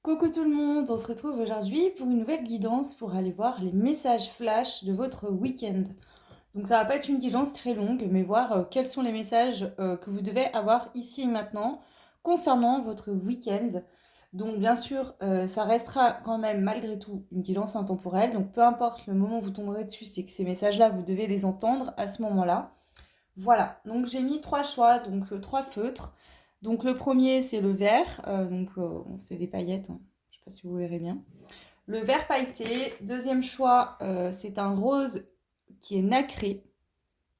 Coucou tout le monde, on se retrouve aujourd'hui pour une nouvelle guidance pour aller voir les messages flash de votre week-end. Donc ça va pas être une guidance très longue, mais voir quels sont les messages que vous devez avoir ici et maintenant concernant votre week-end. Donc bien sûr, ça restera quand même malgré tout une guidance intemporelle. Donc peu importe le moment où vous tomberez dessus, c'est que ces messages-là, vous devez les entendre à ce moment-là. Voilà, donc j'ai mis trois choix, donc trois feutres. Donc le premier c'est le vert, c'est des paillettes, hein. Je ne sais pas si vous verrez bien. Le vert pailleté. Deuxième choix, c'est un rose qui est nacré.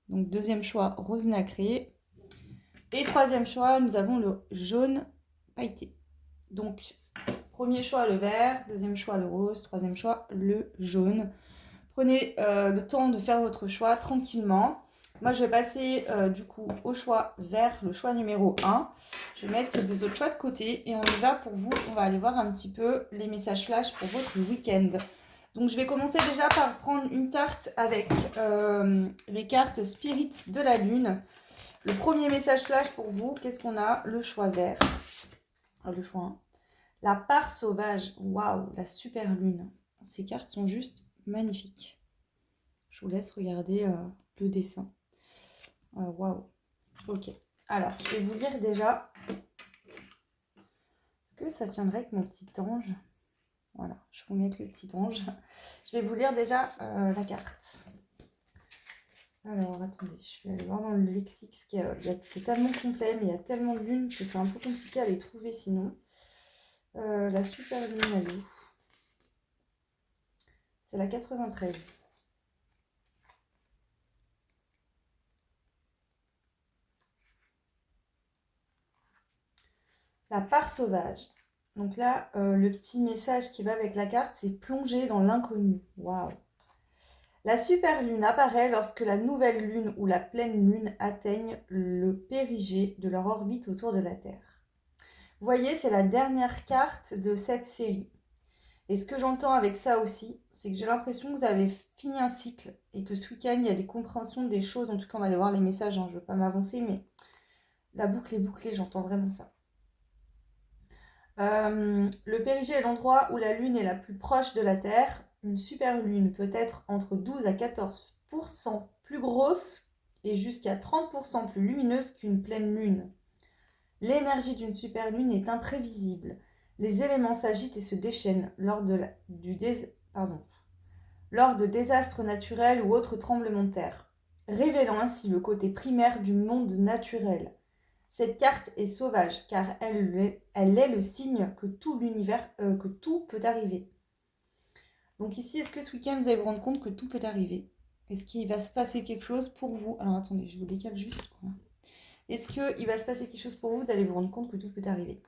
Donc deuxième choix, rose nacré. Et troisième choix, nous avons le jaune pailleté. Donc premier choix le vert, deuxième choix le rose, troisième choix le jaune. Prenez le temps de faire votre choix tranquillement. Moi, je vais passer du coup au choix vert, le choix numéro 1. Je vais mettre des autres choix de côté et on y va pour vous. On va aller voir un petit peu les messages flash pour votre week-end. Donc, je vais commencer déjà par prendre une carte avec les cartes Spirit de la Lune. Le premier message flash pour vous, qu'est-ce qu'on a? Le choix vert. Le choix 1. La part sauvage. Waouh, la super lune. Ces cartes sont juste magnifiques. Je vous laisse regarder le dessin. Waouh. Ok. Alors, je vais vous lire déjà. Est-ce que ça tiendrait avec mon petit ange? Voilà, je vous mets avec le petit ange. Je vais vous lire déjà la carte. Alors, attendez, je vais aller voir dans le lexique. C'est tellement complet, mais il y a tellement de lunes que c'est un peu compliqué à les trouver sinon. La super lune, elle est où? C'est la 93. La part sauvage. Donc là, le petit message qui va avec la carte, c'est plonger dans l'inconnu. Waouh! La super lune apparaît lorsque la nouvelle lune ou la pleine lune atteignent le périgée de leur orbite autour de la Terre. Vous voyez, c'est la dernière carte de cette série. Et ce que j'entends avec ça aussi, c'est que j'ai l'impression que vous avez fini un cycle et que ce week-end, il y a des compréhensions des choses. En tout cas, on va aller voir les messages, hein, je ne veux pas m'avancer, mais la boucle est bouclée, j'entends vraiment ça. Le périgée est l'endroit où la Lune est la plus proche de la Terre. Une super lune peut être entre 12 à 14% plus grosse et jusqu'à 30% plus lumineuse qu'une pleine lune. L'énergie d'une super lune est imprévisible. Les éléments s'agitent et se déchaînent lors de désastres naturels ou autres tremblements de terre, révélant ainsi le côté primaire du monde naturel. Cette carte est sauvage car elle est le signe que que tout peut arriver. Donc ici, est-ce que ce week-end, vous allez vous rendre compte que tout peut arriver? Est-ce qu'il va se passer quelque chose pour vous? Alors attendez, je vous décale juste. Voilà. Est-ce qu'il va se passer quelque chose pour vous? Vous allez vous rendre compte que tout peut arriver.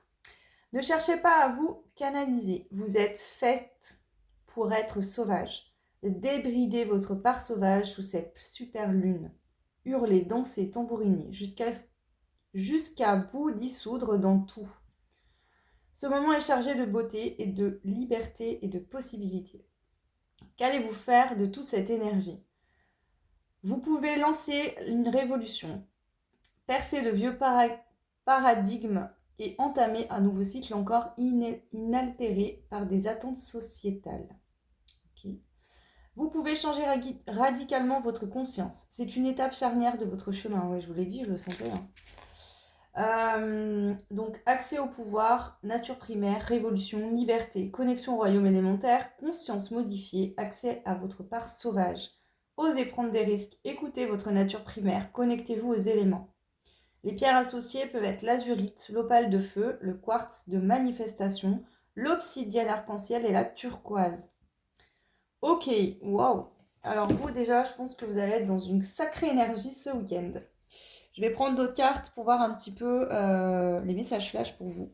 Ne cherchez pas à vous canaliser. Vous êtes faite pour être sauvage. Débridez votre part sauvage sous cette super lune. Hurlez, dansez, tambourinez jusqu'à vous dissoudre dans tout. Ce moment est chargé de beauté et de liberté et de possibilités. Qu'allez-vous faire de toute cette énergie? Vous pouvez lancer une révolution, percer de vieux paradigmes et entamer un nouveau cycle encore inaltéré par des attentes sociétales. Okay. Vous pouvez changer radicalement votre conscience. C'est une étape charnière de votre chemin. Oui, je vous l'ai dit, je le sentais. Donc, accès au pouvoir, nature primaire, révolution, liberté, connexion au royaume élémentaire, conscience modifiée, accès à votre part sauvage. Osez prendre des risques, écoutez votre nature primaire, connectez-vous aux éléments. Les pierres associées peuvent être l'azurite, l'opale de feu, le quartz de manifestation, l'obsidienne arc-en-ciel et la turquoise. Ok, waouh. Alors vous déjà, je pense que vous allez être dans une sacrée énergie ce week-end. Je vais prendre d'autres cartes pour voir un petit peu les messages flash pour vous.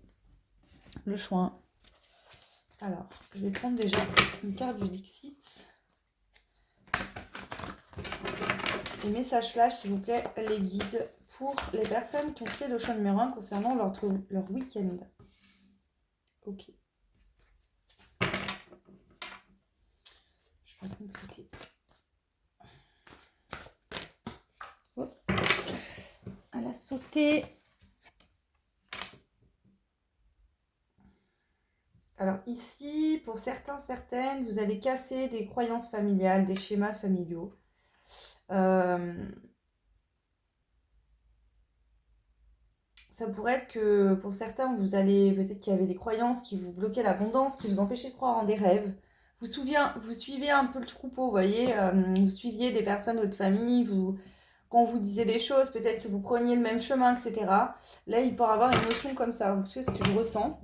Le choix. Alors, je vais prendre déjà une carte du Dixit. Les messages flash, s'il vous plaît, les guides pour les personnes qui ont fait le choix numéro 1 concernant leur week-end. Ok. Je vais compléter. Hop. Elle a sauté. Alors ici, pour certains, certaines, vous allez casser des croyances familiales, des schémas familiaux. Euh, Ça pourrait être que pour certains, vous allez peut-être qu'il y avait des croyances qui vous bloquaient l'abondance, qui vous empêchaient de croire en des rêves. Vous suivez un peu le troupeau, vous voyez, vous suiviez des personnes de votre famille, quand on vous disait des choses, peut-être que vous preniez le même chemin, etc. Là, il peut y avoir une notion comme ça, vous savez ce que je ressens.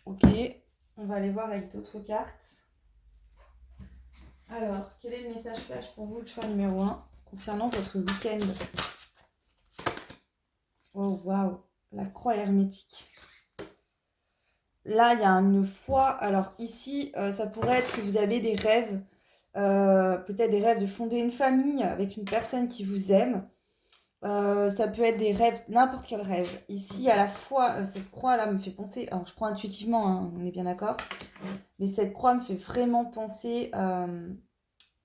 Ok, on va aller voir avec d'autres cartes. Alors, quel est le message flash pour vous, le choix numéro 1, concernant votre week-end? Oh, waouh, la croix hermétique. Là, il y a une foi. Alors ici, ça pourrait être que vous avez des rêves, peut-être des rêves de fonder une famille avec une personne qui vous aime. Ça peut être des rêves, n'importe quel rêve. Ici, à la fois, cette croix-là me fait penser, alors je prends intuitivement, hein, on est bien d'accord, mais cette croix me fait vraiment penser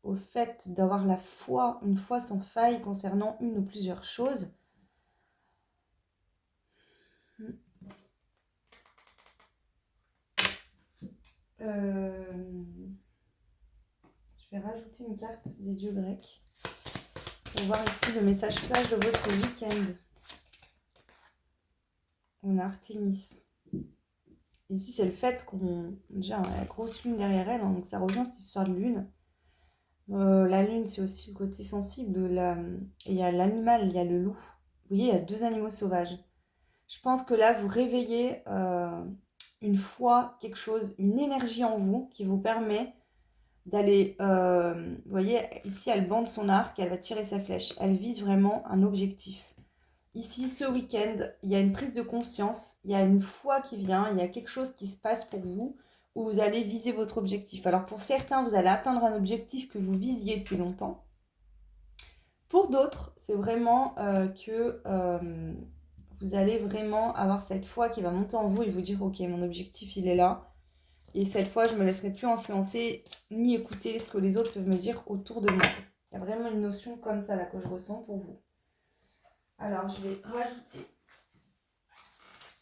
au fait d'avoir la foi, une foi sans faille concernant une ou plusieurs choses. Euh, je vais rajouter une carte des dieux grecs pour voir ici le message flash de votre week-end. On a Artémis. Ici, c'est le fait qu'on... Déjà, on a la grosse lune derrière elle, hein, donc ça revient cette histoire de lune. La lune, c'est aussi le côté sensible. Et il y a l'animal, il y a le loup. Vous voyez, il y a deux animaux sauvages. Je pense que là, vous réveillez une foi, quelque chose, une énergie en vous qui vous permet d'aller... vous voyez, ici, elle bande son arc, elle va tirer sa flèche. Elle vise vraiment un objectif. Ici, ce week-end, il y a une prise de conscience, il y a une foi qui vient, il y a quelque chose qui se passe pour vous où vous allez viser votre objectif. Alors pour certains, vous allez atteindre un objectif que vous visiez depuis longtemps. Pour d'autres, c'est vraiment que vous allez vraiment avoir cette foi qui va monter en vous et vous dire ok, mon objectif il est là. Et cette fois, je ne me laisserai plus influencer ni écouter ce que les autres peuvent me dire autour de moi. Il y a vraiment une notion comme ça là que je ressens pour vous. Alors, je vais rajouter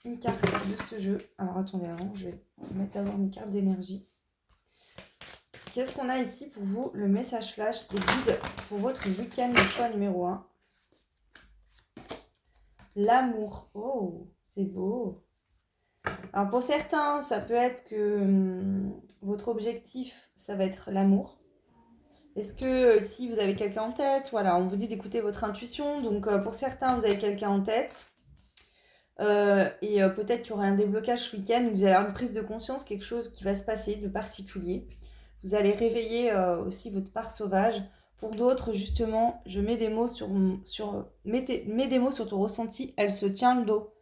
une carte de ce jeu. Alors, attendez, avant, je vais mettre d'abord une carte d'énergie. Qu'est-ce qu'on a ici pour vous? Le message flash des guides pour votre week-end, le choix numéro 1. L'amour. Oh, c'est beau. Alors, pour certains, ça peut être que votre objectif, ça va être l'amour. Est-ce que si vous avez quelqu'un en tête, voilà, on vous dit d'écouter votre intuition. Donc, pour certains, vous avez quelqu'un en tête. Et peut-être qu'il y aura un déblocage ce week-end où vous allez avoir une prise de conscience, quelque chose qui va se passer de particulier. Vous allez réveiller aussi votre part sauvage. Pour d'autres, justement, je mets des mots mets des mots sur ton ressenti, elle se tient le dos.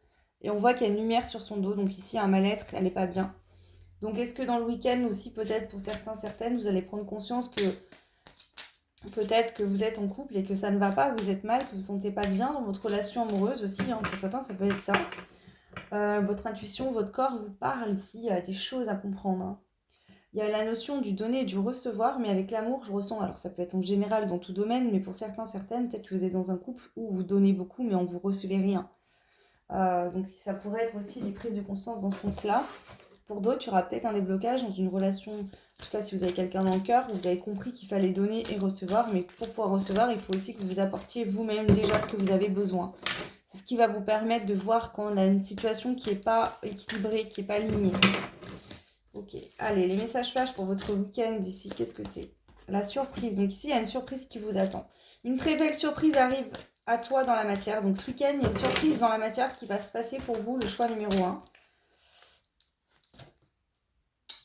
Et on voit qu'il y a une lumière sur son dos, donc ici un mal-être, elle n'est pas bien. Donc est-ce que dans le week-end aussi, peut-être pour certains, certaines, vous allez prendre conscience que peut-être que vous êtes en couple et que ça ne va pas, que vous êtes mal, que vous ne vous sentez pas bien dans votre relation amoureuse aussi, hein, pour certains ça peut être ça. Votre intuition, votre corps vous parle ici, il y a des choses à comprendre. Hein. Il y a la notion du donner et du recevoir, mais avec l'amour, je ressens, alors ça peut être en général dans tout domaine, mais pour certains, certaines, peut-être que vous êtes dans un couple où vous donnez beaucoup, mais on ne vous recevez rien. Donc ça pourrait être aussi des prises de conscience dans ce sens-là. Pour d'autres, il y aura peut-être un déblocage dans une relation, en tout cas si vous avez quelqu'un dans le cœur, vous avez compris qu'il fallait donner et recevoir, mais pour pouvoir recevoir, il faut aussi que vous apportiez vous-même déjà ce que vous avez besoin. C'est ce qui va vous permettre de voir quand on a une situation qui n'est pas équilibrée, qui n'est pas alignée. Ok, allez, les messages flash pour votre week-end ici, qu'est-ce que c'est? La surprise. Donc ici, il y a une surprise qui vous attend. Une très belle surprise arrive à toi dans la matière. Donc ce week-end, il y a une surprise dans la matière qui va se passer pour vous, le choix numéro 1.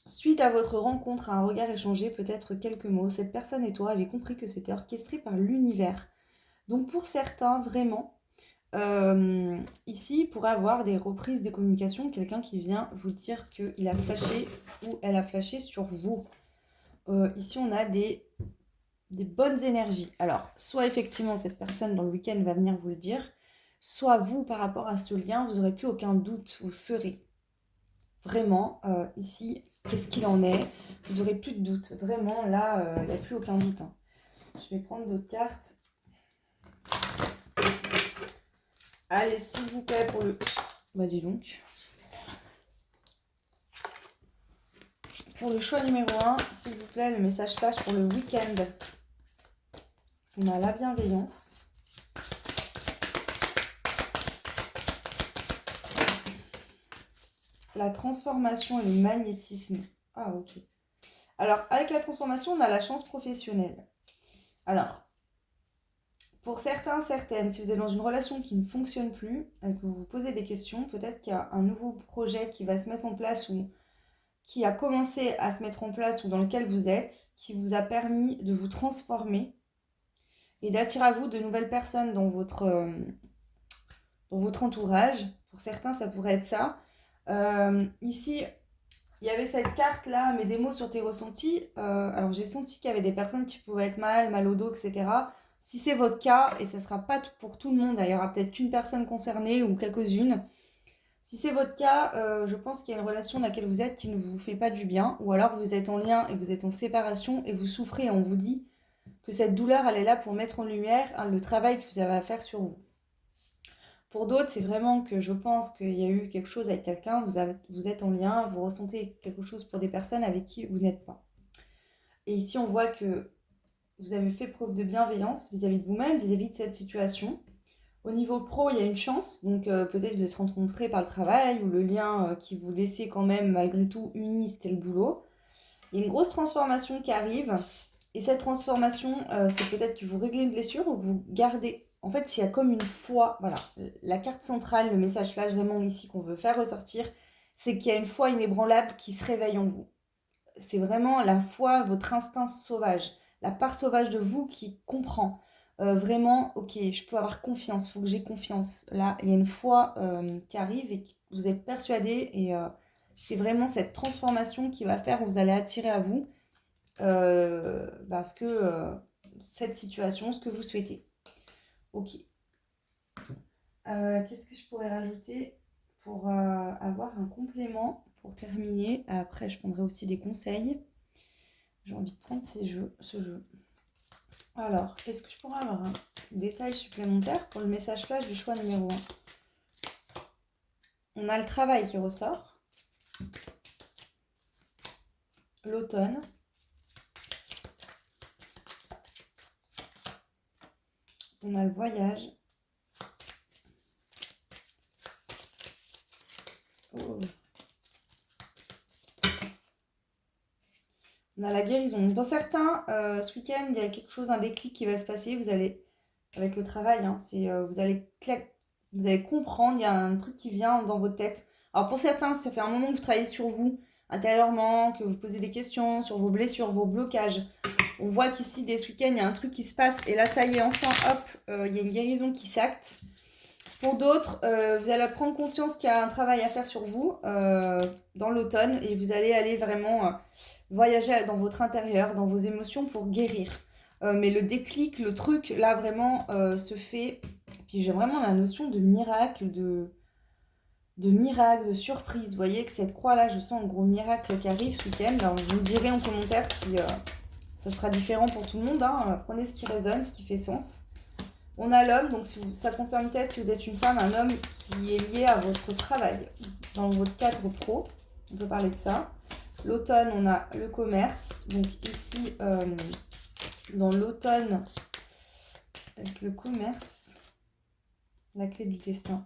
Suite à votre rencontre, à un regard échangé, peut-être quelques mots, cette personne et toi avez compris que c'était orchestré par l'univers. Donc pour certains, vraiment, ici, il pourrait avoir des reprises de communication, quelqu'un qui vient vous dire qu'il a flashé ou elle a flashé sur vous. Ici, on a des bonnes énergies. Alors, soit effectivement, cette personne dans le week-end va venir vous le dire, soit vous, par rapport à ce lien, vous n'aurez plus aucun doute, vous serez. Vraiment, ici, qu'est-ce qu'il en est? Vous n'aurez plus de doute. Vraiment, là, il n'y a plus aucun doute. Hein. Je vais prendre d'autres cartes. Allez, s'il vous plaît, pour le... Bah, dis donc. Pour le choix numéro 1, s'il vous plaît, le message flash pour le week-end. On a la bienveillance. La transformation et le magnétisme. Ah, ok. Alors, avec la transformation, on a la chance professionnelle. Alors, pour certains, certaines, si vous êtes dans une relation qui ne fonctionne plus, et que vous vous posez des questions, peut-être qu'il y a un nouveau projet qui va se mettre en place ou qui a commencé à se mettre en place ou dans lequel vous êtes, qui vous a permis de vous transformer et d'attirer à vous de nouvelles personnes dans votre entourage. Pour certains, ça pourrait être ça. Ici, il y avait cette carte-là, mets des mots sur tes ressentis. Alors, j'ai senti qu'il y avait des personnes qui pouvaient être mal au dos, etc. Si c'est votre cas, et ça ne sera pas pour tout le monde, il y aura peut-être une personne concernée ou quelques-unes. Si c'est votre cas, je pense qu'il y a une relation dans laquelle vous êtes qui ne vous fait pas du bien, ou alors vous êtes en lien et vous êtes en séparation et vous souffrez et on vous dit que cette douleur, elle est là pour mettre en lumière le travail que vous avez à faire sur vous. Pour d'autres, c'est vraiment que je pense qu'il y a eu quelque chose avec quelqu'un, vous êtes en lien, vous ressentez quelque chose pour des personnes avec qui vous n'êtes pas. Et ici, on voit que vous avez fait preuve de bienveillance vis-à-vis de vous-même, vis-à-vis de cette situation. Au niveau pro, il y a une chance, donc peut-être vous êtes rencontrés par le travail ou le lien qui vous laissait quand même malgré tout uni, c'était le boulot. Il y a une grosse transformation qui arrive et cette transformation, c'est peut-être que vous réglez une blessure ou que vous gardez. En fait, il y a comme une foi, voilà, la carte centrale, le message flash vraiment ici qu'on veut faire ressortir, c'est qu'il y a une foi inébranlable qui se réveille en vous. C'est vraiment la foi, votre instinct sauvage, la part sauvage de vous qui comprend. Vraiment, ok, je peux avoir confiance, il faut que j'ai confiance. Là, il y a une foi qui arrive et vous êtes persuadé et c'est vraiment cette transformation qui va faire que vous allez attirer à vous cette situation, ce que vous souhaitez. Ok. Qu'est-ce que je pourrais rajouter pour avoir un complément pour terminer? Après, je prendrai aussi des conseils. J'ai envie de prendre ce jeu. Alors, est-ce que je pourrais avoir un détail supplémentaire pour le message flash du choix numéro 1? On a le travail qui ressort. L'automne. On a le voyage. Oh. On a la guérison. Dans certains, ce week-end, il y a quelque chose, un déclic qui va se passer. Vous allez, avec le travail, hein, vous allez comprendre, il y a un truc qui vient dans votre tête. Alors pour certains, ça fait un moment que vous travaillez sur vous, intérieurement, que vous posez des questions sur vos blessures, vos blocages. On voit qu'ici, dès ce week-end, il y a un truc qui se passe. Et là, ça y est, enfin, hop, il y a une guérison qui s'acte. Pour d'autres, vous allez prendre conscience qu'il y a un travail à faire sur vous dans l'automne. Et vous allez aller vraiment voyager dans votre intérieur, dans vos émotions pour guérir. Mais le déclic, le truc, là, vraiment, se fait. Puis j'ai vraiment la notion de miracle, de miracle, de surprise. Vous voyez que cette croix-là, je sens un gros miracle qui arrive ce week-end. Alors, vous me direz en commentaire si ça sera différent pour tout le monde. Hein. Prenez ce qui résonne, ce qui fait sens. On a l'homme, donc ça concerne peut-être si vous êtes une femme, un homme qui est lié à votre travail, dans votre cadre pro. On peut parler de ça. L'automne, on a le commerce. Donc ici, dans l'automne, avec le commerce, la clé du destin.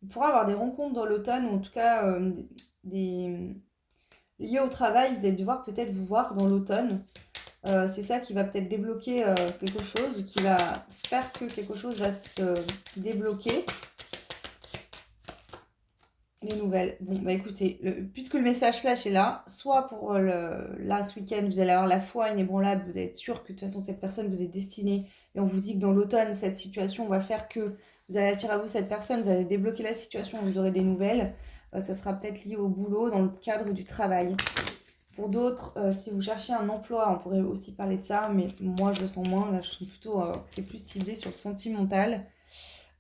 Vous pourrez avoir des rencontres dans l'automne, ou en tout cas liées au travail. Vous allez devoir peut-être vous voir dans l'automne. C'est ça qui va peut-être débloquer quelque chose, ou qui va faire que quelque chose va se débloquer. Les nouvelles. Bon, bah écoutez, puisque le message flash est là, soit pour là, ce week-end, vous allez avoir la foi inébranlable, vous êtes sûr que de toute façon, cette personne vous est destinée, et on vous dit que dans l'automne, cette situation va faire que vous allez attirer à vous cette personne, vous allez débloquer la situation, vous aurez des nouvelles. Ça sera peut-être lié au boulot, dans le cadre du travail. Pour d'autres, si vous cherchez un emploi, on pourrait aussi parler de ça, mais moi je le sens moins. Là, je sens plutôt que c'est plus ciblé sur le sentimental.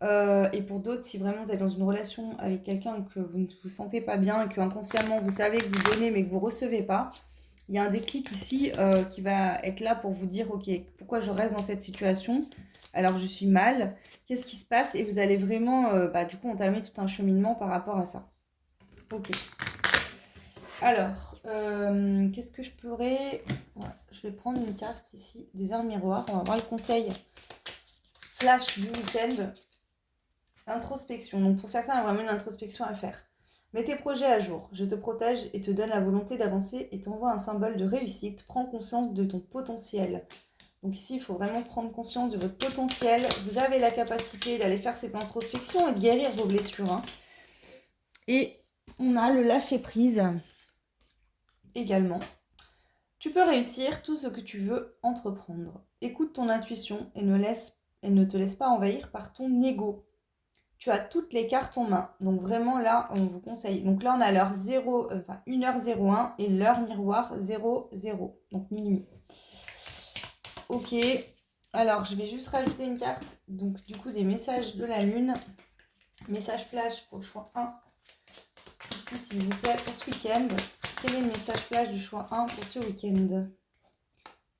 Et pour d'autres, si vraiment vous êtes dans une relation avec quelqu'un que vous ne vous sentez pas bien et que inconsciemment vous savez que vous donnez mais que vous ne recevez pas, il y a un déclic ici qui va être là pour vous dire ok, pourquoi je reste dans cette situation alors que je suis mal, qu'est-ce qui se passe, et vous allez vraiment du coup entamer tout un cheminement par rapport à ça. Ok. Alors, Qu'est-ce que je pourrais... Ouais, je vais prendre une carte ici, des heures miroirs. On va voir le conseil flash du week-end. Introspection. Donc pour certains, il y a vraiment une introspection à faire. Mets tes projets à jour. Je te protège et te donne la volonté d'avancer et t'envoie un symbole de réussite. Prends conscience de ton potentiel. Donc ici, il faut vraiment prendre conscience de votre potentiel. Vous avez la capacité d'aller faire cette introspection et de guérir vos blessures. Hein. Et on a le lâcher-prise également. Tu peux réussir tout ce que tu veux entreprendre. Écoute ton intuition et ne te laisse pas envahir par ton ego. Tu as toutes les cartes en main. Donc vraiment là, on vous conseille. Donc là, on a l'heure 1h01 et l'heure miroir 00. Donc minuit. Ok. Alors, je vais juste rajouter une carte. Donc du coup, des messages de la lune. Message flash pour le choix 1. Ici, s'il vous plaît, pour ce week-end. Quel est le message flash du choix 1 pour ce week-end?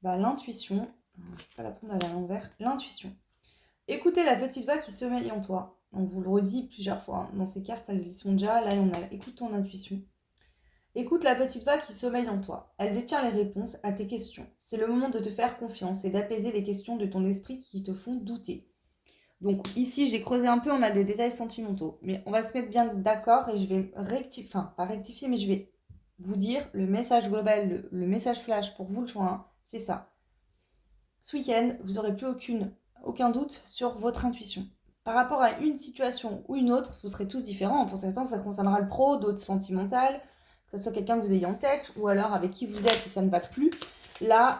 L'intuition. Je ne vais pas la prendre à l'envers. L'intuition. Écoutez la petite voix qui sommeille en toi. On vous le redit plusieurs fois. Dans ces cartes, elles y sont déjà. Là, on a écoute ton intuition. Écoute la petite voix qui sommeille en toi. Elle détient les réponses à tes questions. C'est le moment de te faire confiance et d'apaiser les questions de ton esprit qui te font douter. Donc ici, j'ai creusé un peu, on a des détails sentimentaux. Mais on va se mettre bien d'accord et je vais rectifier, enfin pas rectifier, mais je vais vous dire le message global, le message flash pour vous le choix 1, c'est ça. Ce week-end, vous n'aurez plus aucun doute sur votre intuition. Par rapport à une situation ou une autre, vous serez tous différents. Pour certains, ça concernera le pro, d'autres sentimental, que ce soit quelqu'un que vous ayez en tête ou alors avec qui vous êtes et ça ne va plus. Là,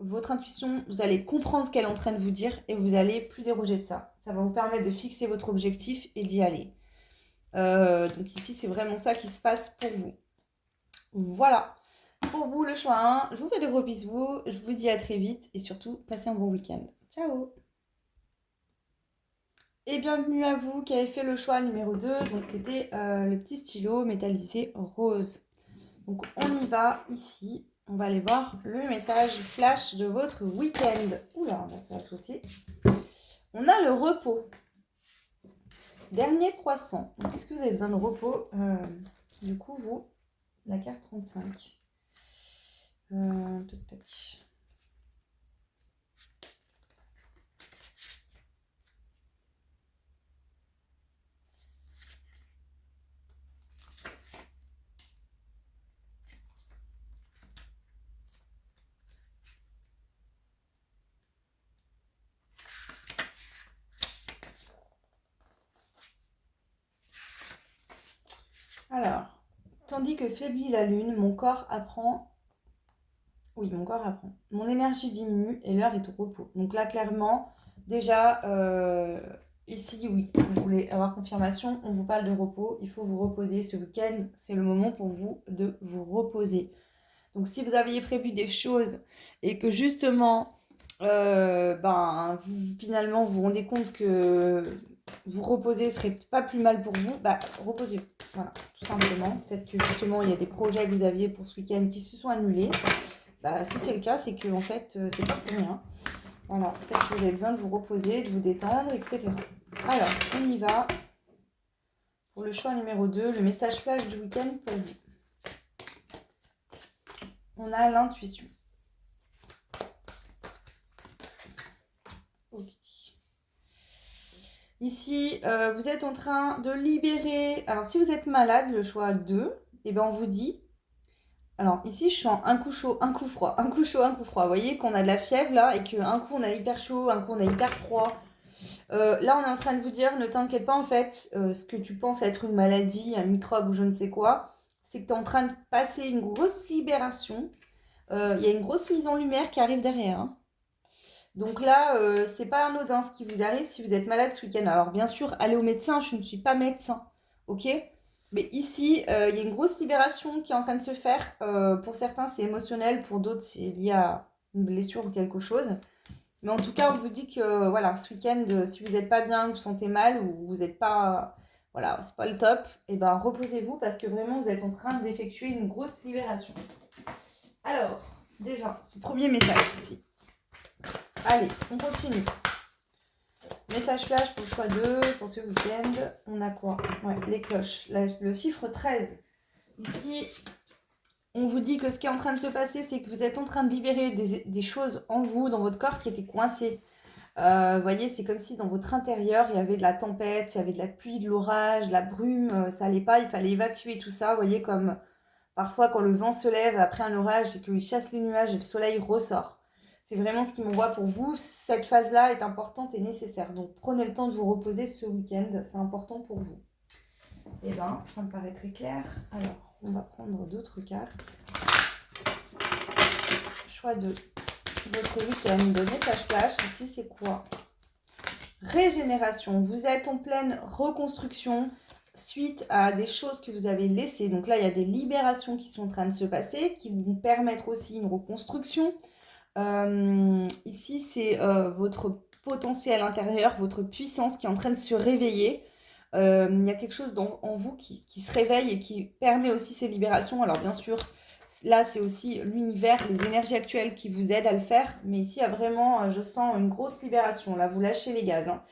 votre intuition, vous allez comprendre ce qu'elle est en train de vous dire et vous allez plus déroger de ça. Ça va vous permettre de fixer votre objectif et d'y aller. Donc ici, c'est vraiment ça qui se passe pour vous. Voilà. Pour vous, le choix 1. Je vous fais de gros bisous. Je vous dis à très vite et surtout, passez un bon week-end. Ciao! Et bienvenue à vous qui avez fait le choix numéro 2. Donc c'était le petit stylo métallisé rose. Donc on y va ici. On va aller voir le message flash de votre week-end. Oula, ça a sauté. On a le repos. Dernier croissant. Donc est-ce que vous avez besoin de repos? Du coup, vous, la carte 35. Tac, tac. Alors, tandis que faiblit la lune, mon corps apprend. Oui, mon corps apprend. Mon énergie diminue et l'heure est au repos. Donc là, clairement, déjà, ici, oui, je voulais avoir confirmation. On vous parle de repos. Il faut vous reposer. Ce week-end, c'est le moment pour vous de vous reposer. Donc, si vous aviez prévu des choses et que justement, finalement, vous vous rendez compte que vous reposer serait pas plus mal pour vous, reposez-vous. Voilà, tout simplement. Peut-être que justement, il y a des projets que vous aviez pour ce week-end qui se sont annulés. Si c'est le cas, c'est que en fait, c'est pas pour rien. Voilà, peut-être que vous avez besoin de vous reposer, de vous détendre, etc. Alors, on y va. Pour le choix numéro 2, le message flash du week-end pour vous. On a l'intuition. Ok. Ici, vous êtes en train de libérer... Alors, si vous êtes malade, le choix 2, on vous dit... Alors, ici, je sens un coup chaud, un coup froid, un coup chaud, un coup froid. Vous voyez qu'on a de la fièvre, là, et qu'un coup, on a hyper chaud, un coup, on a hyper froid. Là, on est en train de vous dire, ne t'inquiète pas, en fait, ce que tu penses être une maladie, un microbe ou je ne sais quoi, c'est que tu es en train de passer une grosse libération. Il y a une grosse mise en lumière qui arrive derrière. Hein. Donc là, c'est pas anodin ce qui vous arrive si vous êtes malade ce week-end. Alors bien sûr, allez au médecin, je ne suis pas médecin, ok? Mais ici, il y a une grosse libération qui est en train de se faire. Pour certains, c'est émotionnel, pour d'autres, c'est lié à une blessure ou quelque chose. Mais en tout cas, on vous dit que voilà, ce week-end, si vous n'êtes pas bien, vous vous sentez mal ou vous n'êtes pas, voilà, c'est pas le top, reposez-vous parce que vraiment, vous êtes en train d'effectuer une grosse libération. Alors, déjà, ce premier message ici. Allez, on continue. Message flash pour le choix 2, pour ce week-end. On a quoi? Ouais, les cloches. Le chiffre 13. Ici, On vous dit que ce qui est en train de se passer, c'est que vous êtes en train de libérer des choses en vous, dans votre corps, qui étaient coincées. Vous voyez, c'est comme si dans votre intérieur, il y avait de la tempête, il y avait de la pluie, de l'orage, de la brume, ça allait pas, il fallait évacuer tout ça. Vous voyez, comme parfois quand le vent se lève après un orage et qu'il chasse les nuages et le soleil ressort. C'est vraiment ce qui m'envoie pour vous. Cette phase-là est importante et nécessaire. Donc prenez le temps de vous reposer ce week-end, c'est important pour vous. Eh bien, ça me paraît très clair. Alors, on va prendre d'autres cartes. Choix de votre week-end de message flash. Ici, c'est quoi? Régénération. Vous êtes en pleine reconstruction suite à des choses que vous avez laissées. Donc là, il y a des libérations qui sont en train de se passer, qui vont permettre aussi une reconstruction. Ici, c'est votre potentiel intérieur, votre puissance qui est en train de se réveiller. Il y a quelque chose en vous qui se réveille et qui permet aussi ces libérations. Alors bien sûr, là c'est aussi l'univers, les énergies actuelles qui vous aident à le faire. Mais ici, il y a vraiment, je sens une grosse libération. Là, vous lâchez les gaz. Hein.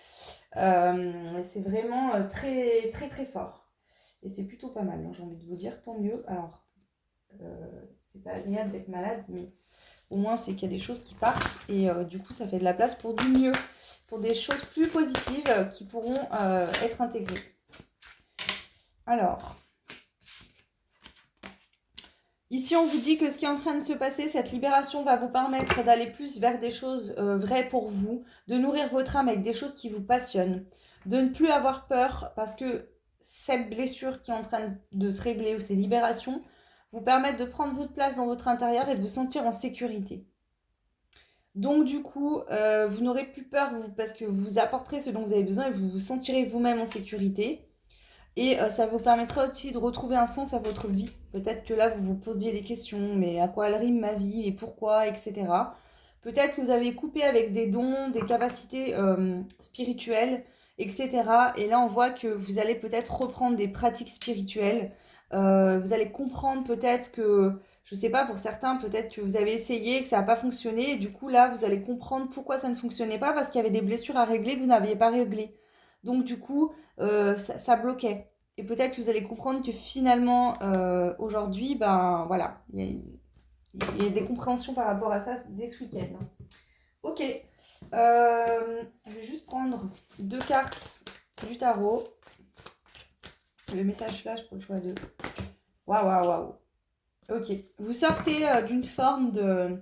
C'est vraiment très très très fort. Et c'est plutôt pas mal, hein, j'ai envie de vous dire, tant mieux. Alors, c'est pas agréable d'être malade, mais au moins c'est qu'il y a des choses qui partent et du coup ça fait de la place pour du mieux, pour des choses plus positives qui pourront être intégrées. Alors, ici on vous dit que ce qui est en train de se passer, cette libération va vous permettre d'aller plus vers des choses vraies pour vous, de nourrir votre âme avec des choses qui vous passionnent, de ne plus avoir peur parce que cette blessure qui est en train de se régler ou ces libérations vous permettent de prendre votre place dans votre intérieur et de vous sentir en sécurité. Donc du coup, vous n'aurez plus peur parce que vous apporterez ce dont vous avez besoin et vous vous sentirez vous-même en sécurité. Et ça vous permettra aussi de retrouver un sens à votre vie. Peut-être que là, vous vous posiez des questions, mais à quoi elle rime ma vie et pourquoi, etc. Peut-être que vous avez coupé avec des dons, des capacités spirituelles, etc. Et là, on voit que vous allez peut-être reprendre des pratiques spirituelles. Vous allez comprendre peut-être que, je ne sais pas, pour certains, peut-être que vous avez essayé, que ça n'a pas fonctionné. Et du coup, là, vous allez comprendre pourquoi ça ne fonctionnait pas, parce qu'il y avait des blessures à régler que vous n'aviez pas réglées. Donc, du coup, ça bloquait. Et peut-être que vous allez comprendre que finalement, aujourd'hui, ben voilà, il y a des compréhensions par rapport à ça dès ce week-end. Hein. Ok. Je vais juste prendre 2 cartes du tarot. Le message flash pour le choix 2. Waouh, waouh, waouh. Ok. Vous sortez d'une forme de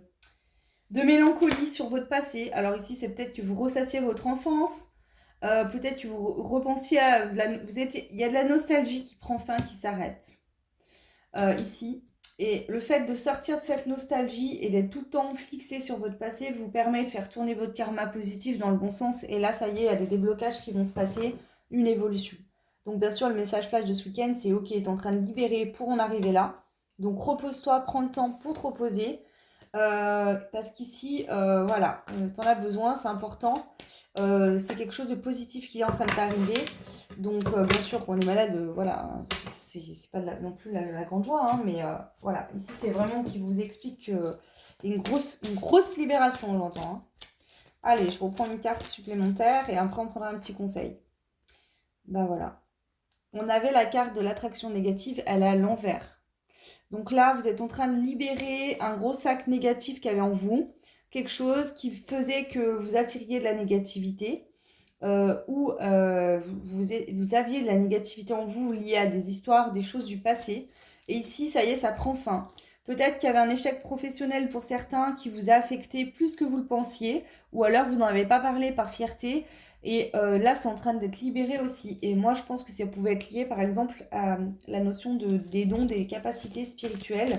mélancolie sur votre passé. Alors ici, c'est peut-être que vous ressassiez votre enfance. Peut-être que vous repensiez à... il y a de la nostalgie qui prend fin, qui s'arrête. Ici. Et le fait de sortir de cette nostalgie et d'être tout le temps fixé sur votre passé vous permet de faire tourner votre karma positif dans le bon sens. Et là, ça y est, il y a des déblocages qui vont se passer, une évolution. Donc bien sûr, le message flash de ce week-end, c'est ok, tu es en train de libérer pour en arriver là. Donc repose-toi, prends le temps pour te reposer. Parce qu'ici, voilà, t'en as besoin, c'est important. C'est quelque chose de positif qui est en train de t'arriver. Donc, bien sûr, quand on est malade, voilà, c'est pas non plus la grande joie, hein, mais voilà. Ici, c'est vraiment qui vous explique qu'il y a une grosse libération, on l'entend. Hein. Allez, je reprends une carte supplémentaire et après, on prendra un petit conseil. Bah voilà. On avait la carte de l'attraction négative, elle est à l'envers. Donc là, vous êtes en train de libérer un gros sac négatif qu'il y avait en vous, quelque chose qui faisait que vous attiriez de la négativité, ou vous aviez de la négativité en vous liée à des histoires, des choses du passé. Et ici, ça y est, ça prend fin. Peut-être qu'il y avait un échec professionnel pour certains qui vous a affecté plus que vous le pensiez, ou alors vous n'en avez pas parlé par fierté. Et là, c'est en train d'être libéré aussi. Et moi, je pense que ça pouvait être lié, par exemple, à la notion des dons, des capacités spirituelles.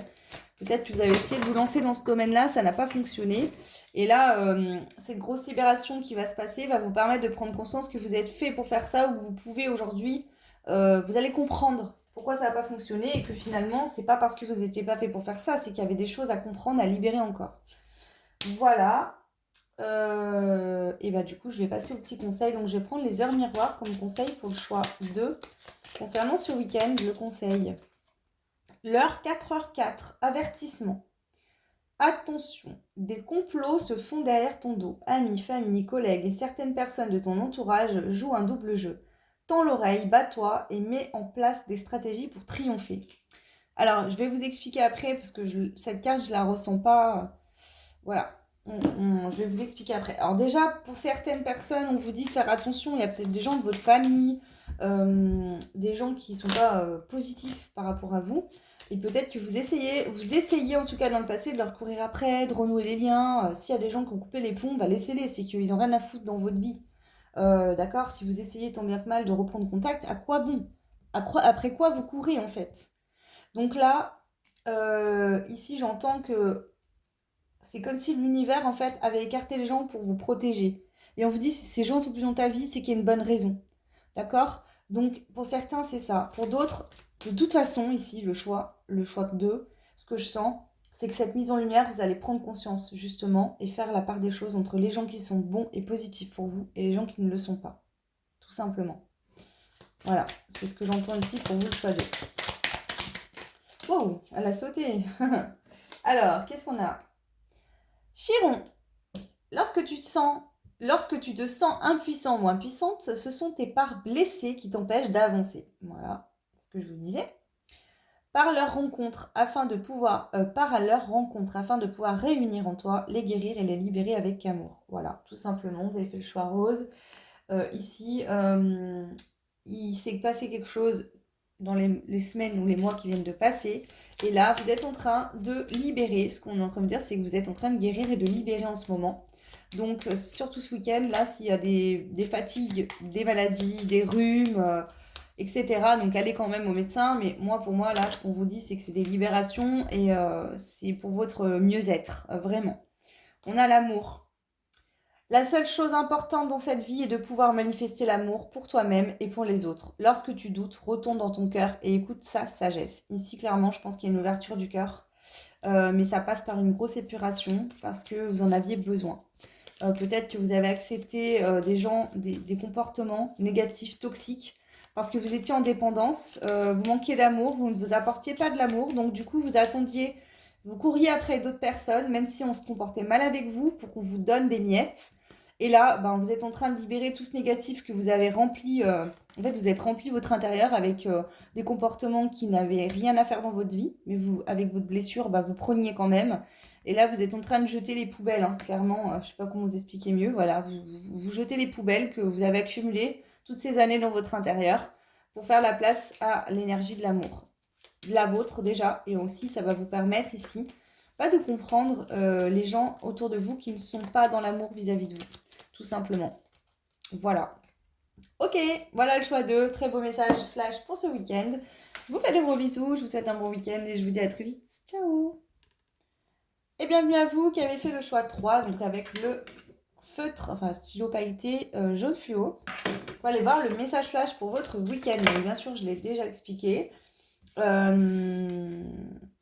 Peut-être que vous avez essayé de vous lancer dans ce domaine-là, ça n'a pas fonctionné. Et là, cette grosse libération qui va se passer va vous permettre de prendre conscience que vous êtes fait pour faire ça ou que vous pouvez aujourd'hui, vous allez comprendre pourquoi ça n'a pas fonctionné et que finalement, c'est pas parce que vous n'étiez pas fait pour faire ça, c'est qu'il y avait des choses à comprendre, à libérer encore. Voilà. Et bah du coup, je vais passer au petit conseil. Donc, je vais prendre les heures miroirs comme conseil pour le choix 2. Concernant ce week-end, le conseil. L'heure 4h04, avertissement. Attention, des complots se font derrière ton dos. Amis, famille, collègues et certaines personnes de ton entourage jouent un double jeu. Tends l'oreille, bats-toi et mets en place des stratégies pour triompher. Alors, je vais vous expliquer après, parce que cette carte, je la ressens pas. Voilà. Je vais vous expliquer après. Alors déjà, pour certaines personnes, on vous dit de faire attention. Il y a peut-être des gens de votre famille, des gens qui ne sont pas positifs par rapport à vous. Et peut-être que vous essayez en tout cas dans le passé de leur courir après, de renouer les liens. S'il y a des gens qui ont coupé les ponts, bah laissez-les. C'est qu'ils n'ont rien à foutre dans votre vie. D'accord? Si vous essayez tant bien que mal de reprendre contact, à quoi bon? Après quoi vous courez en fait? Donc là, ici, j'entends que c'est comme si l'univers, en fait, avait écarté les gens pour vous protéger. Et on vous dit, si ces gens sont plus dans ta vie, c'est qu'il y a une bonne raison. D'accord? Donc, pour certains, c'est ça. Pour d'autres, de toute façon, ici, le choix de deux, ce que je sens, c'est que cette mise en lumière, vous allez prendre conscience, justement, et faire la part des choses entre les gens qui sont bons et positifs pour vous et les gens qui ne le sont pas. Tout simplement. Voilà, c'est ce que j'entends ici pour vous, le choix de deux. Wow, elle a sauté. Alors, qu'est-ce qu'on a? Chiron, lorsque tu te sens impuissant ou impuissante, ce sont tes parts blessées qui t'empêchent d'avancer. Voilà, c'est ce que je vous disais. Pars à leur rencontre afin de pouvoir réunir en toi, les guérir et les libérer avec amour. Voilà, tout simplement, vous avez fait le choix rose. Ici, il s'est passé quelque chose dans les semaines ou les mois qui viennent de passer. Et là, vous êtes en train de libérer. Ce qu'on est en train de dire, c'est que vous êtes en train de guérir et de libérer en ce moment. Donc, surtout ce week-end, là, s'il y a des fatigues, des maladies, des rhumes, etc. Donc, allez quand même au médecin. Mais pour moi, là, ce qu'on vous dit, c'est que c'est des libérations et c'est pour votre mieux-être, vraiment. On a l'amour. La seule chose importante dans cette vie est de pouvoir manifester l'amour pour toi-même et pour les autres. Lorsque tu doutes, retourne dans ton cœur et écoute sa sagesse. Ici, clairement, je pense qu'il y a une ouverture du cœur, mais ça passe par une grosse épuration parce que vous en aviez besoin. Peut-être que vous avez accepté des gens, des comportements négatifs, toxiques, parce que vous étiez en dépendance, vous manquiez d'amour, vous ne vous apportiez pas de l'amour, donc du coup vous couriez après d'autres personnes, même si on se comportait mal avec vous, pour qu'on vous donne des miettes. Et là, vous êtes en train de libérer tout ce négatif que vous avez rempli. En fait, vous êtes rempli votre intérieur avec des comportements qui n'avaient rien à faire dans votre vie, mais vous, avec votre blessure, vous preniez quand même. Et là, vous êtes en train de jeter les poubelles, hein, clairement. Je ne sais pas comment vous expliquer mieux. Voilà, vous jetez les poubelles que vous avez accumulées toutes ces années dans votre intérieur pour faire la place à l'énergie de l'amour. La vôtre déjà. Et aussi, ça va vous permettre ici de comprendre les gens autour de vous qui ne sont pas dans l'amour vis-à-vis de vous. Tout simplement. Voilà. Ok, voilà le choix 2. Très beau message flash pour ce week-end. Je vous fais de gros bisous. Je vous souhaite un bon week-end et je vous dis à très vite. Ciao. Et bienvenue à vous qui avez fait le choix 3, donc avec le feutre, enfin stylo pailleté jaune fluo. On va aller voir le message flash pour votre week-end. Donc, bien sûr, je l'ai déjà expliqué. Pardon,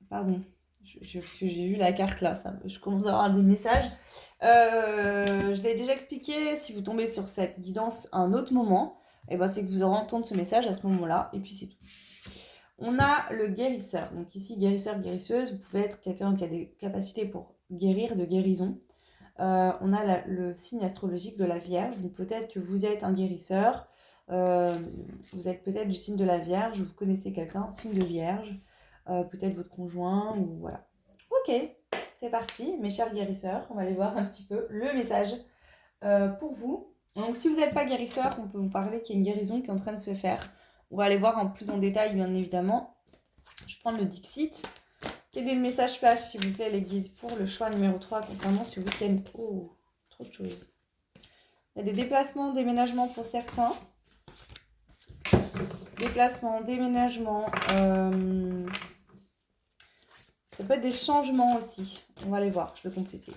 parce que j'ai vu la carte là, je commence à avoir des messages. Je l'ai déjà expliqué. Si vous tombez sur cette guidance à un autre moment, c'est que vous aurez entendu ce message à ce moment-là, et puis c'est tout. On a le guérisseur. Donc ici, guérisseur, guérisseuse, vous pouvez être quelqu'un qui a des capacités pour guérir, de guérison. On a le signe astrologique de la Vierge. Donc peut-être que vous êtes un guérisseur, vous êtes peut-être du signe de la Vierge, vous connaissez quelqu'un, signe de Vierge, peut-être votre conjoint, ou voilà. Ok, c'est parti, mes chers guérisseurs. On va aller voir un petit peu le message pour vous. Donc si vous n'êtes pas guérisseur, on peut vous parler qu'il y a une guérison qui est en train de se faire. On va aller voir en plus en détail, bien évidemment. Je prends le Dixit. Quel est le message flash, s'il vous plaît, les guides, pour le choix numéro 3 concernant ce week-end? Oh, trop de choses. Il y a des déplacements, déménagements pour certains. Déplacements, déménagements. Ça peut être des changements aussi. On va aller voir, je vais compléter.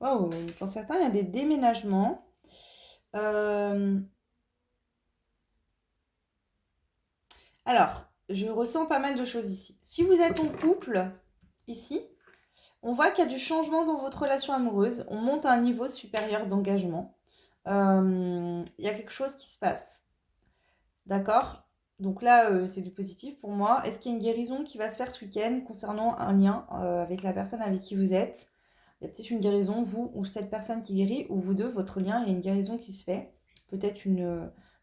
Wow, pour certains, il y a des déménagements. Alors, je ressens pas mal de choses ici. Si vous êtes en couple, ici, on voit qu'il y a du changement dans votre relation amoureuse. On monte à un niveau supérieur d'engagement. Il y a quelque chose qui se passe. D'accord? Donc là, c'est du positif pour moi. Est-ce qu'il y a une guérison qui va se faire ce week-end concernant un lien avec la personne avec qui vous êtes? Il y a peut-être une guérison, vous ou cette personne qui guérit, ou vous deux, votre lien, il y a une guérison qui se fait. Peut-être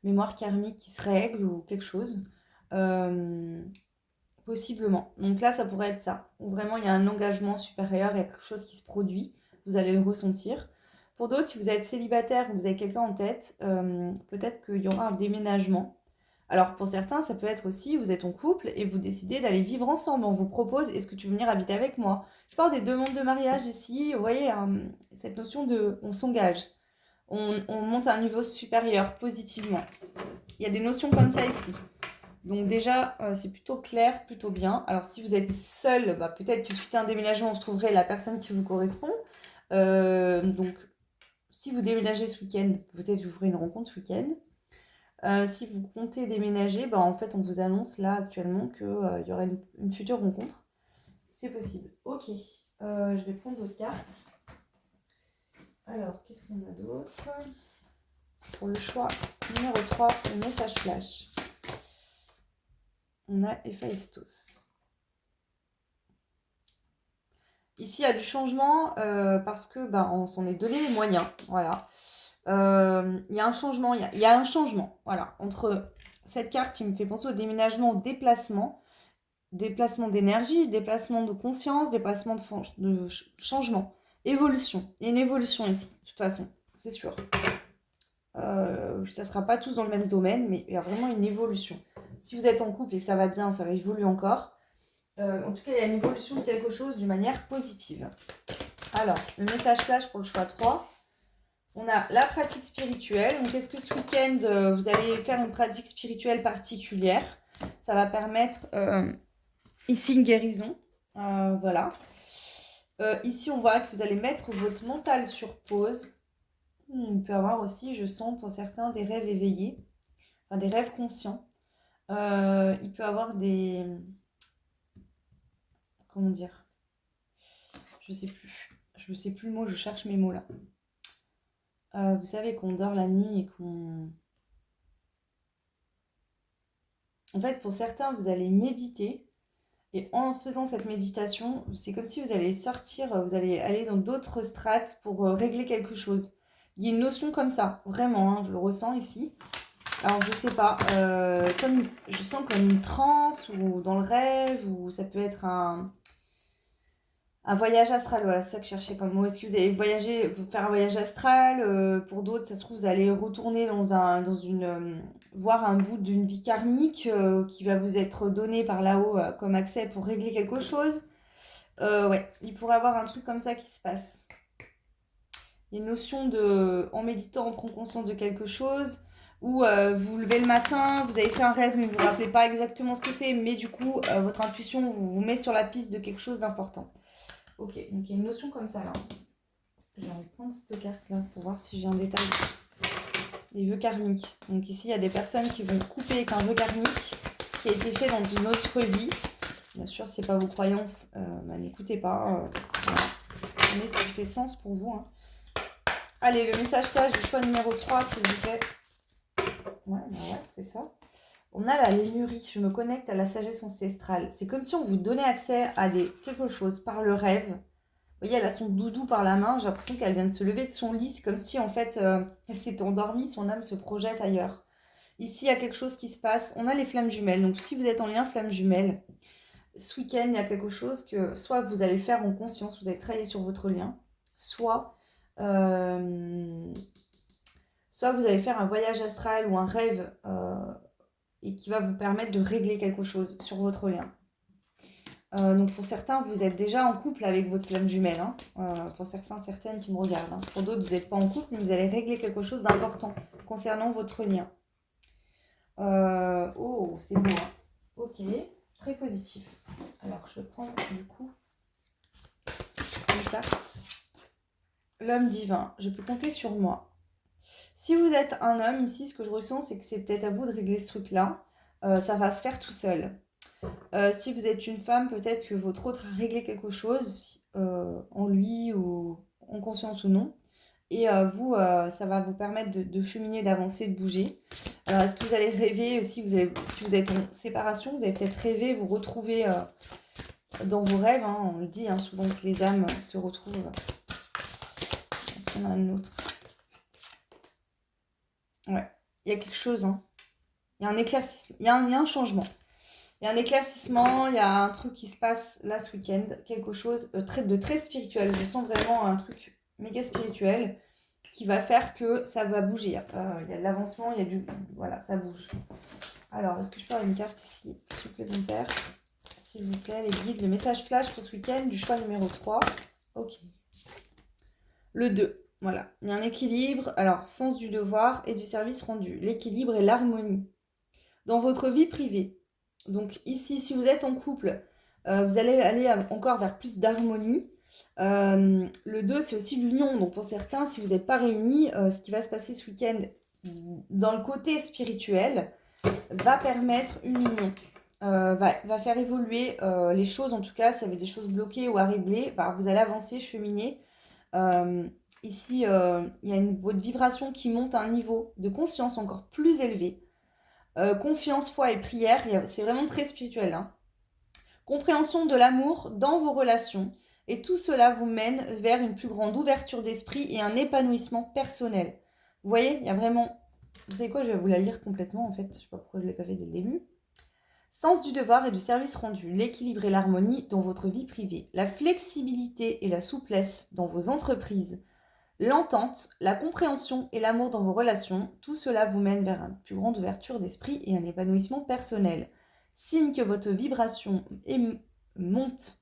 mémoire karmique qui se règle ou quelque chose. Euh, Possiblement. Donc là, ça pourrait être ça. Où vraiment, il y a un engagement supérieur, il y a quelque chose qui se produit. Vous allez le ressentir. Pour d'autres, si vous êtes célibataire ou vous avez quelqu'un en tête, peut-être qu'il y aura un déménagement. Alors pour certains, ça peut être aussi, vous êtes en couple et vous décidez d'aller vivre ensemble. On vous propose, est-ce que tu veux venir habiter avec moi? Je parle des demandes de mariage ici. Vous voyez, cette notion de on s'engage. On monte à un niveau supérieur positivement. Il y a des notions comme ça ici. Donc déjà, c'est plutôt clair, plutôt bien. Alors si vous êtes seul, bah, peut-être que suite à un déménagement, vous trouverez la personne qui vous correspond. Donc si vous déménagez ce week-end, peut-être que vous ferez une rencontre ce week-end. Si vous comptez déménager, bah, en fait, on vous annonce là actuellement qu'il y aura une future rencontre. C'est possible. Ok, je vais prendre d'autres cartes. Alors, qu'est-ce qu'on a d'autre? Pour le choix numéro 3, le message flash. On a Héphaïstos. Ici, il y a du changement parce que on s'en est donné les moyens. Voilà. Il y a un changement. Il y a un changement. Voilà. Entre cette carte qui me fait penser au déménagement, au déplacement. Déplacement d'énergie, déplacement de conscience, déplacement de changement. Évolution. Il y a une évolution ici, de toute façon. C'est sûr. Ça ne sera pas tous dans le même domaine, mais il y a vraiment une évolution. Si vous êtes en couple et que ça va bien, ça va évoluer encore. En tout cas, il y a une évolution de quelque chose d'une manière positive. Alors, le message flash pour le choix 3. On a la pratique spirituelle. Donc, est-ce que ce week-end, vous allez faire une pratique spirituelle particulière? Ça va permettre ici une guérison. Voilà. Ici, on voit que vous allez mettre votre mental sur pause. Il peut y avoir aussi, je sens pour certains, des rêves éveillés. Enfin, des rêves conscients. Il peut y avoir des... Comment dire? Je sais plus. Je sais plus le mot, je cherche mes mots là. Vous savez qu'on dort la nuit et qu'on... En fait, pour certains, vous allez méditer. Et en faisant cette méditation, c'est comme si vous allez sortir, vous allez aller dans d'autres strates pour régler quelque chose. Il y a une notion comme ça, vraiment, hein, je le ressens ici. Alors, je sais pas, comme, je sens comme une transe ou dans le rêve, ou ça peut être un voyage astral, voilà, c'est ça que je cherchais comme mot. Est-ce que vous allez voyager, faire un voyage astral? Pour d'autres, ça se trouve, vous allez retourner dans une, voir un bout d'une vie karmique qui va vous être donné par là-haut comme accès pour régler quelque chose. Ouais, il pourrait y avoir un truc comme ça qui se passe. Il y a une notion de, en méditant, on prend conscience de quelque chose, ou vous vous levez le matin, vous avez fait un rêve, mais vous ne vous rappelez pas exactement ce que c'est, mais du coup, votre intuition vous met sur la piste de quelque chose d'important. Ok, donc il y a une notion comme ça là. J'ai envie de prendre cette carte là pour voir si j'ai un détail. Les vœux karmiques. Donc ici, il y a des personnes qui vont couper avec un vœu karmique qui a été fait dans une autre vie. Bien sûr, si ce n'est pas vos croyances, n'écoutez pas. Voilà. Prenez ce qui fait sens pour vous. Hein. Allez, le message flash du choix numéro 3, s'il vous plaît. Ouais, c'est ça. On a la lémurie. Je me connecte à la sagesse ancestrale. C'est comme si on vous donnait accès à quelque chose par le rêve. Vous voyez, elle a son doudou par la main. J'ai l'impression qu'elle vient de se lever de son lit. C'est comme si, en fait, elle s'était endormie. Son âme se projette ailleurs. Ici, il y a quelque chose qui se passe. On a les flammes jumelles. Donc, si vous êtes en lien flammes jumelles, ce week-end, il y a quelque chose que soit vous allez faire en conscience, vous allez travailler sur votre lien, soit vous allez faire un voyage astral ou un rêve et qui va vous permettre de régler quelque chose sur votre lien. Donc pour certains, vous êtes déjà en couple avec votre flamme jumelle. Hein. Pour certains, certaines qui me regardent. Hein. Pour d'autres, vous n'êtes pas en couple, mais vous allez régler quelque chose d'important concernant votre lien. Oh, c'est beau. Hein. Ok, très positif. Alors, je prends du coup une carte. L'homme divin, je peux compter sur moi. Si vous êtes un homme ici, ce que je ressens, c'est que c'est peut-être à vous de régler ce truc-là. Ça va se faire tout seul. Si vous êtes une femme, peut-être que votre autre a réglé quelque chose en lui ou en conscience ou non. Et vous, ça va vous permettre de cheminer, d'avancer, de bouger. Alors, est-ce que vous allez rêver aussi si vous êtes en séparation, vous allez peut-être rêver, vous retrouver dans vos rêves. Hein, on le dit hein, souvent que les âmes se retrouvent. Est-ce qu'on a un autre? Ouais. il y a quelque chose, hein. Il y a un éclaircissement, il y a un changement. Il y a un éclaircissement, il y a un truc qui se passe là ce week-end, quelque chose de très spirituel. Je sens vraiment un truc méga spirituel qui va faire que ça va bouger. Il y a de l'avancement, il y a du... Voilà, ça bouge. Alors, est-ce que je peux avoir une carte ici supplémentaire, s'il vous plaît, les guides, le message flash pour ce week-end du choix numéro 3. Ok. Le 2, voilà. Il y a un équilibre, alors, sens du devoir et du service rendu. L'équilibre et l'harmonie. Dans votre vie privée. Donc ici, si vous êtes en couple, vous allez aller encore vers plus d'harmonie. Le 2, c'est aussi l'union. Donc pour certains, si vous n'êtes pas réunis, ce qui va se passer ce week-end dans le côté spirituel va permettre une union. Va faire évoluer les choses, en tout cas, s'il y avait des choses bloquées ou à régler, bah, vous allez avancer, cheminer. Ici, il y a votre vibration qui monte à un niveau de conscience encore plus élevé. Confiance, foi et prière, c'est vraiment très spirituel, hein. Compréhension de l'amour dans vos relations. Et tout cela vous mène vers une plus grande ouverture d'esprit et un épanouissement personnel. Vous voyez, il y a vraiment... Vous savez quoi, je vais vous la lire complètement en fait. Je ne sais pas pourquoi je ne l'ai pas fait dès le début. Sens du devoir et du service rendu, l'équilibre et l'harmonie dans votre vie privée, la flexibilité et la souplesse dans vos entreprises, l'entente, la compréhension et l'amour dans vos relations, tout cela vous mène vers une plus grande ouverture d'esprit et un épanouissement personnel. Signe que votre vibration monte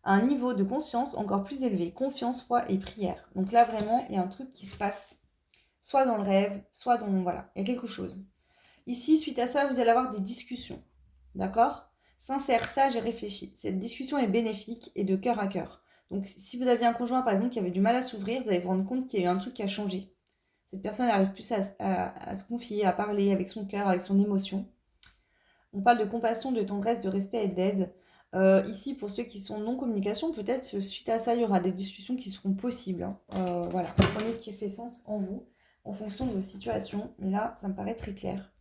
à un niveau de conscience encore plus élevé, confiance, foi et prière. Donc là vraiment, il y a un truc qui se passe, soit dans le rêve, soit dans... Voilà, il y a quelque chose. Ici, suite à ça, vous allez avoir des discussions, d'accord ? Sincère, sage et réfléchi. Cette discussion est bénéfique et de cœur à cœur. Donc, si vous aviez un conjoint, par exemple, qui avait du mal à s'ouvrir, vous allez vous rendre compte qu'il y a eu un truc qui a changé. Cette personne arrive plus à se confier, à parler avec son cœur, avec son émotion. On parle de compassion, de tendresse, de respect et d'aide. Ici, pour ceux qui sont non-communication, peut-être suite à ça, il y aura des discussions qui seront possibles, hein. Voilà, prenez ce qui fait sens en vous, en fonction de vos situations. Mais là, ça me paraît très clair.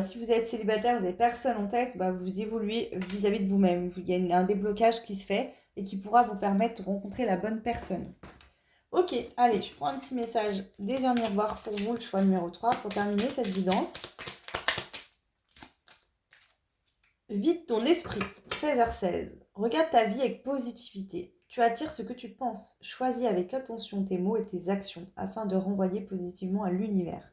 Si vous êtes célibataire, vous n'avez personne en tête, vous évoluez vis-à-vis de vous-même. Il y a un déblocage qui se fait et qui pourra vous permettre de rencontrer la bonne personne. Ok, allez, je prends un petit message des miroirs pour vous, le choix numéro 3, pour terminer cette guidance. Vide ton esprit, 16h16. Regarde ta vie avec positivité. Tu attires ce que tu penses. Choisis avec attention tes mots et tes actions afin de renvoyer positivement à l'univers.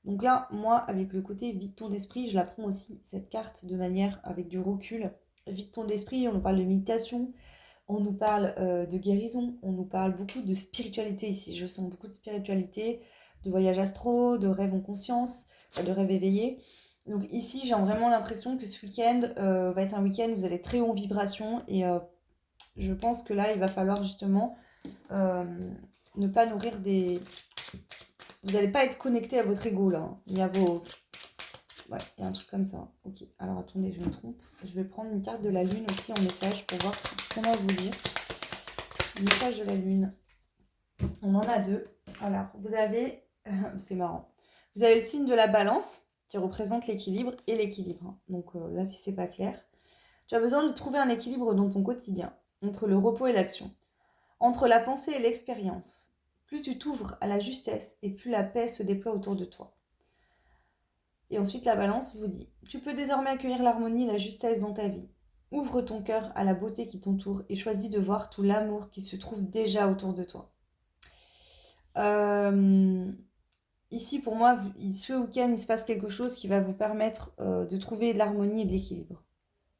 Donc là, moi, avec le côté vide ton esprit, je la prends aussi, cette carte, de manière avec du recul. Vide ton esprit, on nous parle de méditation, on nous parle de guérison, on nous parle beaucoup de spiritualité ici. Je sens beaucoup de spiritualité, de voyage astro, de rêve en conscience, de rêve éveillé. Donc ici, j'ai vraiment l'impression que ce week-end va être un week-end où vous allez très haut en vibration et je pense que là, il va falloir justement ne pas nourrir des... Vous n'allez pas être connecté à votre ego là, hein. Il y a vos... Ouais, il y a un truc comme ça. Ok, alors attendez, je me trompe. Je vais prendre une carte de la lune aussi en message pour voir comment vous dire. Le message de la lune. On en a deux. Alors, vous avez... c'est marrant. Vous avez le signe de la balance qui représente l'équilibre et l'équilibre, hein. Donc là, si c'est pas clair. Tu as besoin de trouver un équilibre dans ton quotidien, entre le repos et l'action, entre la pensée et l'expérience. Plus tu t'ouvres à la justesse et plus la paix se déploie autour de toi. Et ensuite, la balance vous dit, tu peux désormais accueillir l'harmonie et la justesse dans ta vie. Ouvre ton cœur à la beauté qui t'entoure et choisis de voir tout l'amour qui se trouve déjà autour de toi. Ici, pour moi, ce week-end, il se passe quelque chose qui va vous permettre de trouver de l'harmonie et de l'équilibre,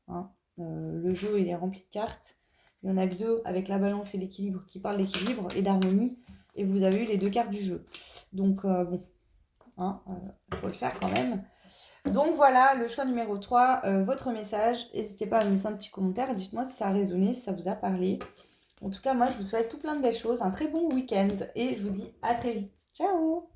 hein. Le jeu, il est rempli de cartes. Il n'y en a que deux avec la balance et l'équilibre qui parlent d'équilibre et d'harmonie. Et vous avez eu les deux cartes du jeu. Donc, bon, hein, faut le faire quand même. Donc voilà, le choix numéro 3, votre message. N'hésitez pas à me laisser un petit commentaire et dites-moi si ça a résonné, si ça vous a parlé. En tout cas, moi, je vous souhaite tout plein de belles choses, un très bon week-end et je vous dis à très vite. Ciao!